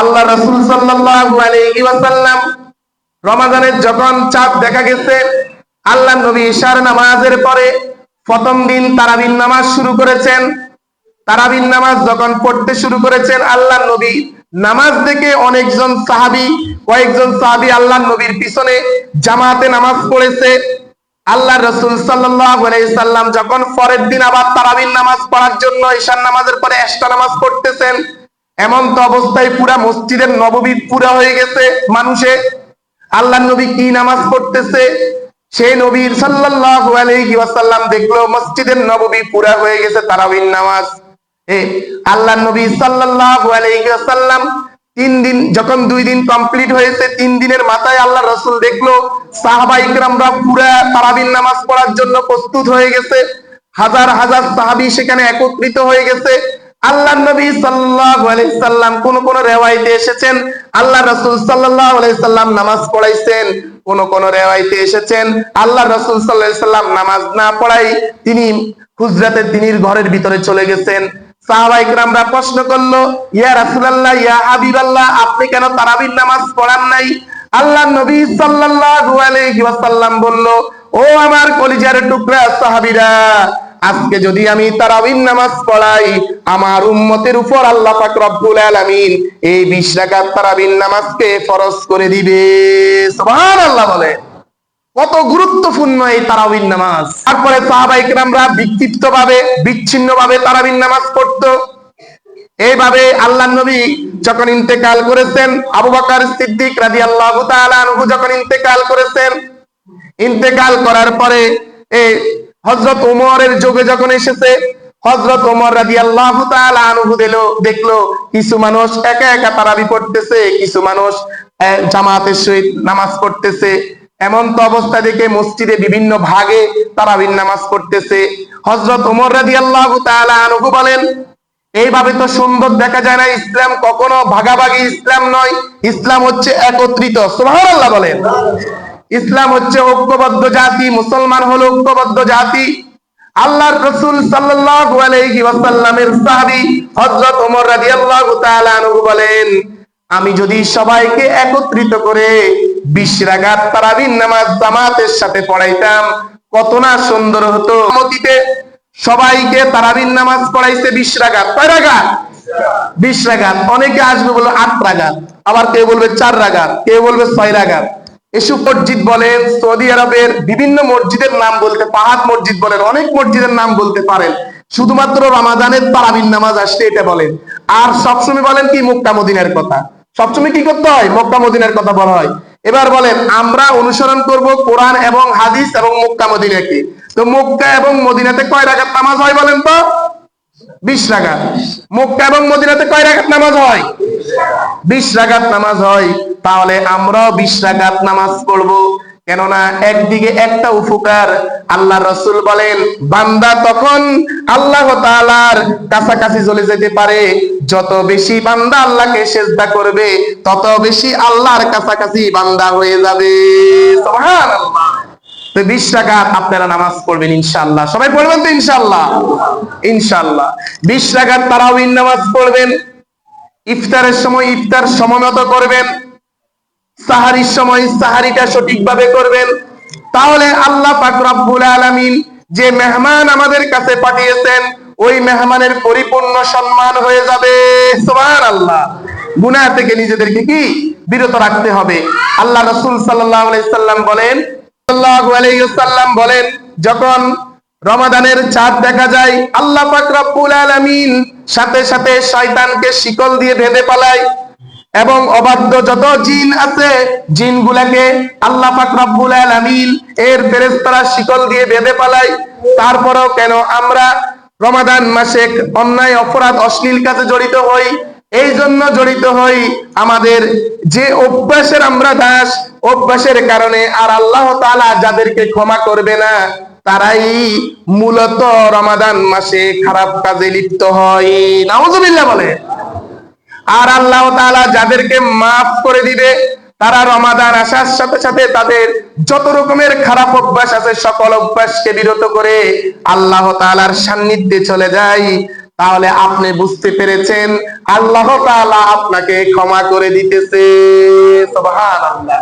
আল্লাহ রাসূল সাল্লাল্লাহু আলাইহি ওয়াসাল্লাম রমাদানের যখন চাঁদ দেখা গেছে, আল্লাহ নবী ইশার নামাজের পরে প্রথম দিন তারাবির নামাজ শুরু করেছেন। তারাবির নামাজ যখন পড়তে শুরু করেছেন, আল্লাহ নবী নামাজ দেখে কয়েকজন সাহাবী আল্লাহ নবীর পিছনে জামাতে নামাজ পড়েছে। আল্লাহ রাসূল সাল্লাল্লাহু আলাইহি সাল্লাম যখন পরের দিন আবার তারাবির নামাজ পড়ার জন্য ঈশার নামাজের পরে এশরা নামাজ পড়তেছেন, এমন তো অবস্থায় পুরা মসজিদের নববী পুরা হয়ে গেছে মানুষে। আল্লাহ নবী কি নামাজ পড়তেছে, সেই নবী সাল্লাল্লাহু আলাইহি ওয়াসাল্লাম দেখলো মসজিদের নববী পুরা হয়ে গেছে তারাবির নামাজ। আল্লাহ নবী সাল্লাল্লাহু আলাইহি ওয়াসাল্লাম 3 দিন যখন 2 দিন কমপ্লিট হয়েছে, 3 দিনের মাথায় আল্লাহ রাসূল দেখলো সাহাবায়ে কেরামরা পুরা তারাবির নামাজ পড়ার জন্য প্রস্তুত হয়ে গেছে। হাজার হাজার সাহাবী সেখানে একত্রিত হয়ে গেছে। আল্লাহ নবী সাল্লাল্লাহু আলাইহি সাল্লাম কোন রিওয়ায়াতে এসেছেন আল্লাহ রাসূল সাল্লাল্লাহু আলাইহি সাল্লাম নামাজ পড়াইছেন, কোন রিওয়ায়াতে এসেছেন আল্লাহ রাসূল সাল্লাল্লাহু আলাইহি সাল্লাম নামাজ না পড়াই তিনি হুজরাতে তিনির ঘরের ভিতরে চলে গেছেন। সাহাবায়ে কেরামরা প্রশ্ন করলো, ইয়া রাসূলুল্লাহ, ইয়া হাবিবাল্লাহ, আপনি কেন তারাবির নামাজ পড়ান নাই? আল্লাহ নবী সাল্লাল্লাহু আলাইহি ওয়াসাল্লাম বলল, ও আমার কলিজার টুকরা সাহাবীরা, আজকে যদি আমি তারাবির নামাজ পড়াই, আমার উম্মতের উপর আল্লাহ পাক রব্বুল আলামিন এই 20 রাকাত তারাবির নামাজকে ফরজ করে দিবে। সুবহানাল্লাহ বলে। কত গুরুত্বপূর্ণ এই তারাবির নামাজ। তারপরে সাহাবায়ে কেরামরা বিচ্ছিন্নভাবে তারাবির নামাজ পড়তো। এইভাবে আল্লাহ নবী যখন ইন্তেকাল করেছেন, আবু বকর সিদ্দিক রাদিয়াল্লাহু তাআলা আনহু যখন ইন্তেকাল করেছেন, ইন্তেকাল করার পরে হযরত ওমরের যুগে যখন এসেছে, হযরত ওমর রাদিয়াল্লাহু তাআলা আনহু দেখলো কিছু মানুষ একা একা তারাবি পড়তেছে, কিছু মানুষ জামাতের সহিত নামাজ পড়তেছে। এমন তো অবস্থা দেখে মসজিদে বিভিন্ন ভাগে তারাবির নামাজ পড়তেছে। হযরত ওমর রাদিয়াল্লাহু তাআলা আনহু বলেন, এইভাবে তো সুন্দর দেখা যায় না। ইসলাম কখনো ভাগাভাগি ইসলাম নয়, ইসলাম হচ্ছে একত্রিত। সুবহানাল্লাহ বলেন। ইসলাম হচ্ছে ঐক্যবদ্ধ জাতি, মুসলমান হলো ঐক্যবদ্ধ জাতি। আল্লাহর রাসূল সাল্লাল্লাহু আলাইহি ওয়াসাল্লামের সাহাবী হযরত ওমর রাদিয়াল্লাহু তাআলা আনহু বলেন, আমি যদি সবাইকে একত্রিত করে 20 রাকাত তারাবির নামাজ জামাতের সাথে পড়াইতাম, কত না সুন্দর হতো। মসজিদে সবাইকে তারাবির নামাজ পড়াইছে 20 রাকাত। কয় রাকাত? 20 রাকাত। অনেকে আসবে বলবে 8 রাকাত, আবার কেউ বলবে 4 রাকাত, কেউ বলবে 6 রাকাত। এসব মসজিদ বলেন, সৌদি আরবের বিভিন্ন মসজিদের নাম বলতে, পাহাড় মসজিদ বলেন, অনেক মসজিদের নাম বলতে পারেন। শুধুমাত্র রমাদানের তারাবির নামাজ আসলে এটা বলেন। আর সবসময় বলেন কি মক্কা মদিনার কথা। সবসময় কি করতে হয়? মক্কা মদিনার কথা বলা হয়। এবার বলেন, আমরা অনুসরণ করব কোরআন এবং হাদিস এবং মক্কা মদিনাকে। তো মক্কা এবং মদিনাতে কয় রাকাত নামাজ হয় বলেন তো? 20 রাকাত। মক্কা এবং মদিনাতে কয় রাকাত নামাজ হয়? 20 রাকাত নামাজ হয়। তাহলে আমরাও 20 রাকাত নামাজ পড়বো। কেননা একদিকে একটা উপকার, আল্লাহ রাসূল বলেন বান্দা তখন আল্লাহ তাআলার কাছাকাছি চলে যেতে পারে। যত বেশি বান্দা আল্লাহকে সিজদা করবে, তত বেশি আল্লাহর কাছাকাছি বান্দা হয়ে যাবে। সুবহানাল্লাহ। তো 20 রাকাত আপনারা নামাজ পড়বেন ইনশাআল্লাহ। সবাই পড়বেন তো ইনশাআল্লাহ? ইনশাআল্লাহ 20 রাকাত তারাবির নামাজ পড়বেন। ইফতারের সময় ইফতার সময়মতো করবেন, সাহারির সময় সাহারিটা সঠিকভাবে করবেন। তাহলে আল্লাহ পাক রব্বুল আলামিন যে মেহমান আমাদের কাছে পাঠিয়েছেন, ওই মেহমানের পরিপূর্ণ সম্মান হয়ে যাবে। সুবহানাল্লাহ। গুনাহ থেকে নিজেদেরকে কি বিরত রাখতে হবে। আল্লাহ রাসূল সাল্লাল্লাহু আলাইহি ওয়াসাল্লাম বলেন, যখন রমাদানের চাঁদ দেখা যায়, আল্লাহ পাক রব্বুল আলামিন সাথে সাথে শয়তানকে শিকল দিয়ে বেঁধে পালায় এবং অবাধ্য যত জিন আছে জিনগুলাকে আল্লাহ পাক রব্বুল আলামিন এর ফেরেশতারা শিকল দিয়ে বেঁধে পালায়। তারপরেও কেন আমরা রমাদান মাসে অন্যায় অপরাধ অশ্লীল কাজে জড়িত হই? এই জন্য জড়িত হই, আমাদের যে অভ্যাসের আমরা দাস, অভ্যাসের কারণে। আর আল্লাহ তাআলা যাদেরকে ক্ষমা করবে না, তারাই মূলত রমাদান মাসে খারাপ কাজে লিপ্ত হয়। নাউযুবিল্লাহ বলে। আর আল্লাহ তাআলা যাদেরকে মাফ করে দিবে, তারা রমাদান আসার সাথে সাথে তাদের যত রকমের খারাপ অভ্যাস আছে সকল অভ্যাসকে বিরত করে আল্লাহ তাআলার সান্নিধ্যে চলে যায়। তাহলে আপনি বুঝতে পেরেছেন আল্লাহ তাআলা আপনাকে ক্ষমা করে দিতেছে। সুবহানাল্লাহ।